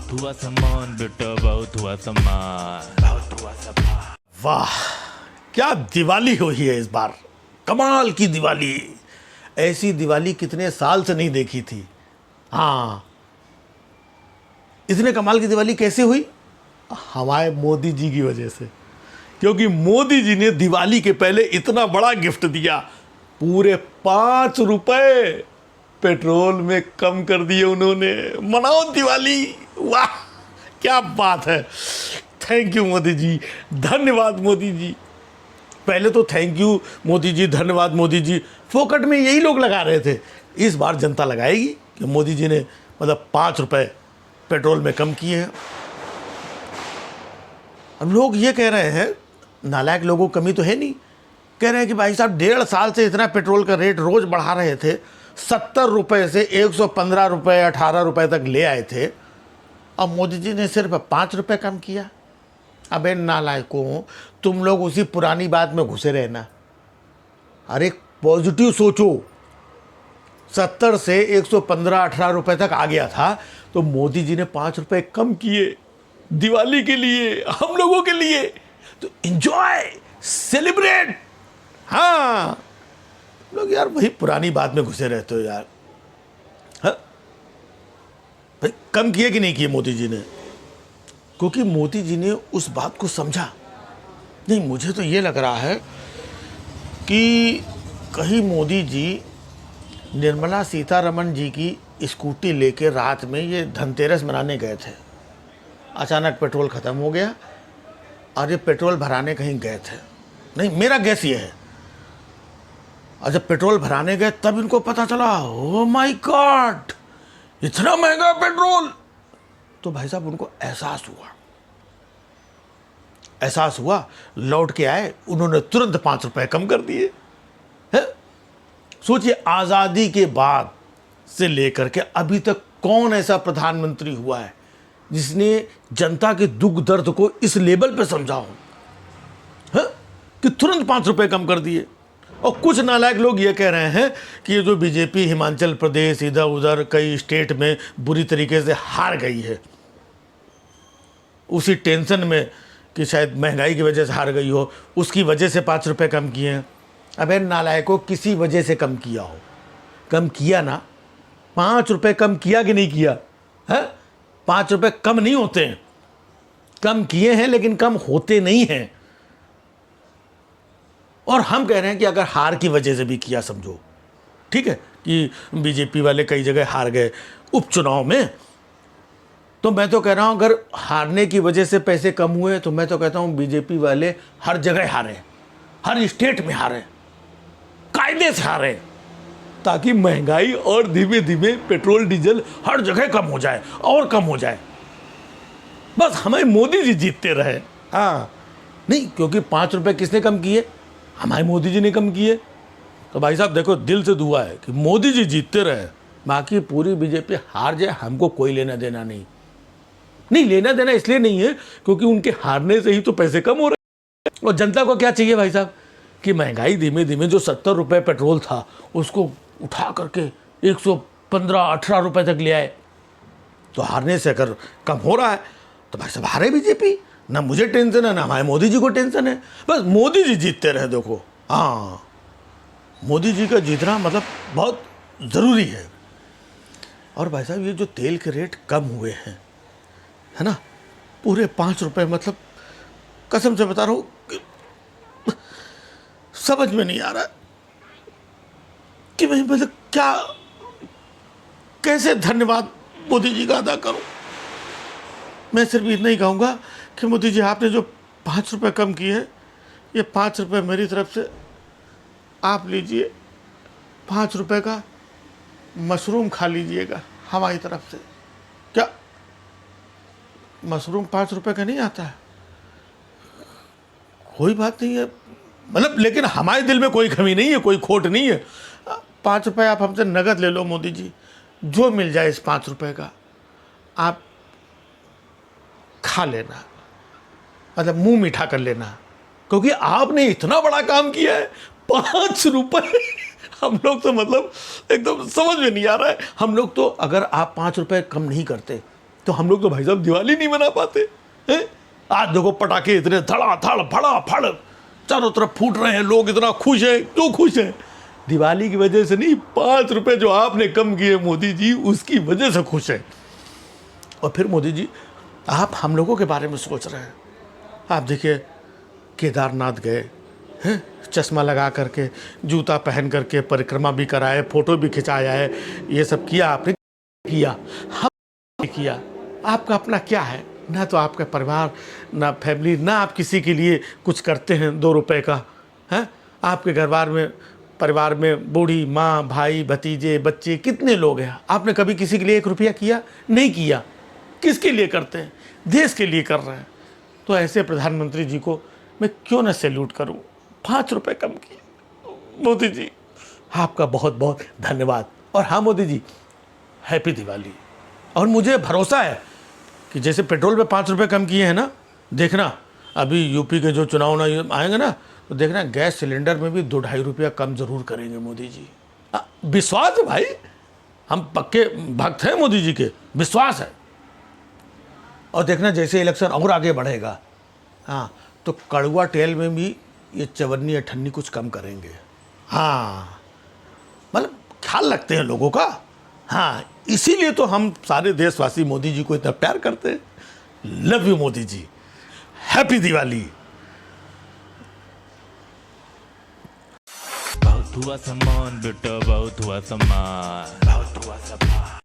बहुत हुआ सामान बेटा, बहुत हुआ सामान, बहुत हुआ सामान। वाह, क्या दिवाली हुई है इस बार। कमाल की दिवाली। ऐसी दिवाली कितने साल से नहीं देखी थी। हाँ, इतने कमाल की दिवाली कैसे हुई? हमारे मोदी जी की वजह से। क्योंकि मोदी जी ने दिवाली के पहले इतना बड़ा गिफ्ट दिया, पूरे 5 रुपए पेट्रोल में कम कर दिए उन्होंने। मनाओ दिवाली। वाह, क्या बात है। थैंक यू मोदी जी, धन्यवाद मोदी जी। पहले तो थैंक यू मोदी जी, धन्यवाद मोदी जी फोकट में यही लोग लगा रहे थे। इस बार जनता लगाएगी कि मोदी जी ने मतलब 5 रुपए पेट्रोल में कम किए हैं। अब लोग ये कह रहे हैं, नालायक लोगों को कमी तो है नहीं, कह रहे हैं कि भाई साहब 1.5 साल से इतना पेट्रोल का रेट रोज बढ़ा रहे थे, 70 रुपए से 115 रुपए 18 रुपए तक ले आए थे, अब मोदी जी ने सिर्फ 5 रुपए कम किया। अबे नालायकों, तुम लोग उसी पुरानी बात में घुसे रहना। अरे पॉजिटिव सोचो। 70 से 115 18 रुपए तक आ गया था, तो मोदी जी ने 5 रुपए कम किए दिवाली के लिए, हम लोगों के लिए। तो एंजॉय, सेलिब्रेट। हाँ, लोग यार वही पुरानी बात में घुसे रहते हो यार। हाँ भाई, कम किए कि नहीं किए मोदी जी ने? क्योंकि मोदी जी ने उस बात को समझा नहीं। मुझे तो ये लग रहा है कि कहीं मोदी जी निर्मला सीतारमण जी की स्कूटी लेके रात में ये धनतेरस मनाने गए थे, अचानक पेट्रोल ख़त्म हो गया और ये पेट्रोल भराने कहीं गए थे। नहीं, मेरा गैस ये है, और जब पेट्रोल भराने गए तब इनको पता चला, ओ माय गॉड, इतना महंगा पेट्रोल। तो भाई साहब उनको एहसास हुआ, लौट के आए, उन्होंने तुरंत 5 रुपए कम कर दिए। सोचिए, आज़ादी के बाद से लेकर के अभी तक कौन ऐसा प्रधानमंत्री हुआ है जिसने जनता के दुख दर्द को इस लेवल पे समझा हो, कि तुरंत 5 रुपए कम कर दिए। और कुछ नालायक लोग ये कह रहे हैं कि ये जो बीजेपी हिमाचल प्रदेश, इधर उधर कई स्टेट में बुरी तरीके से हार गई है, उसी टेंशन में कि शायद महंगाई की वजह से हार गई हो, उसकी वजह से 5 रुपए कम किए हैं। अबे नालायकों, किसी वजह से कम किया हो, कम किया ना। 5 रुपए कम किया कि नहीं किया है? 5 रुपए कम नहीं होते हैं, कम किए हैं लेकिन कम होते नहीं हैं। और हम कह रहे हैं कि अगर हार की वजह से भी किया समझो, ठीक है, कि बीजेपी वाले कई जगह हार गए उपचुनाव में, तो मैं तो कह रहा हूं अगर हारने की वजह से पैसे कम हुए तो मैं तो कहता हूं बीजेपी वाले हर जगह हारे, हर स्टेट में हारे, कायदे से हारे, ताकि महंगाई और धीमे धीमे पेट्रोल डीजल हर जगह कम हो जाए और कम हो जाए। बस हमें मोदी जी जीतते रहे। हाँ, नहीं, क्योंकि 5 रुपए किसने कम किए? हमारे मोदी जी ने कम किए। तो भाई साहब देखो, दिल से दुआ है कि मोदी जी जीतते रहे, बाकी पूरी बीजेपी हार जाए, हमको कोई लेना देना नहीं। नहीं, लेना देना इसलिए नहीं है क्योंकि उनके हारने से ही तो पैसे कम हो रहे हैं। और जनता को क्या चाहिए भाई साहब, कि महंगाई धीमे धीमे, जो 70 रुपए पेट्रोल था उसको उठा करके 115-18 रुपए तक ले आए। तो हारने से अगर कम हो रहा है तो भाई साहब हारे बीजेपी, ना मुझे टेंशन है ना हमारे मोदी जी को टेंशन है। बस मोदी जी जीतते रहे। देखो, हाँ, मोदी जी का जीतना मतलब बहुत ज़रूरी है। और भाई साहब ये जो तेल के रेट कम हुए हैं, है ना, पूरे 5 रुपए, मतलब कसम से बता रहा हूँ, समझ में नहीं आ रहा कि मैं मतलब क्या, कैसे धन्यवाद मोदी जी का अदा करूं। मैं सिर्फ इतना ही कहूँगा कि मोदी जी, आपने जो 5 रुपए कम किए, ये 5 रुपए मेरी तरफ से आप लीजिए, 5 रुपए का मशरूम खा लीजिएगा हमारी तरफ से। क्या मशरूम 5 रुपए का नहीं आता है? कोई बात नहीं है, मतलब, लेकिन हमारे दिल में कोई कमी नहीं है, कोई खोट नहीं है। 5 रुपए आप हमसे नगद ले लो मोदी जी, जो मिल जाए इस 5 रुपए का आप खा लेना, मतलब मुंह मीठा कर लेना, क्योंकि आपने इतना बड़ा काम किया है। 5 रुपए हम लोग तो मतलब एकदम समझ में नहीं आ रहा है। हम लोग तो, अगर आप 5 रुपए कम नहीं करते तो हम लोग तो भाई साहब दिवाली नहीं मना पाते हैं। आज देखो पटाखे इतने धड़ाधड़ फड़ाफड़ चारों तरफ फूट रहे हैं, लोग इतना खुश हैं। क्यों खुश हैं? दिवाली की वजह से नहीं, 5 रुपए जो आपने कम किए मोदी जी, उसकी वजह से खुश हैं। और फिर मोदी जी, आप हम लोगों के बारे में सोच रहे हैं। आप देखिए, केदारनाथ गए हैं, चश्मा लगा करके, जूता पहन करके परिक्रमा भी कराए, फोटो भी खिंचाया है, ये सब किया आपने, किया हम किया। आपका अपना क्या है? ना तो आपका परिवार, ना फैमिली, ना आप किसी के लिए कुछ करते हैं 2 रुपए का है। आपके परिवार में बूढ़ी माँ, भाई, भतीजे, बच्चे कितने लोग हैं? आपने कभी किसी के लिए 1 रुपया किया? नहीं किया। किसके लिए करते हैं? देश के लिए कर रहे हैं। तो ऐसे प्रधानमंत्री जी को मैं क्यों ना सैल्यूट करूं? 5 रुपए कम किए। मोदी जी, आपका बहुत बहुत धन्यवाद। और हाँ मोदी जी, हैप्पी दिवाली। और मुझे भरोसा है कि जैसे पेट्रोल पे 5 रुपए कम किए हैं ना, देखना अभी यूपी के जो चुनाव आएंगे ना, तो देखना गैस सिलेंडर में भी 2-2.5 रुपया कम जरूर करेंगे मोदी जी। विश्वास है भाई, हम पक्के भक्त हैं मोदी जी के, विश्वास है। और देखना जैसे इलेक्शन और आगे बढ़ेगा, हाँ, तो कड़वा तेल में भी ये चवन्नी अठन्नी कुछ कम करेंगे। हाँ, मतलब ख्याल रखते हैं लोगों का। हाँ, इसीलिए तो हम सारे देशवासी मोदी जी को इतना प्यार करते हैं। Love you Modi ji, happy Diwali. बहुत हुआ सम्मान बेटा, बहुत हुआ सम्मान, बहुत हुआ सम्मान।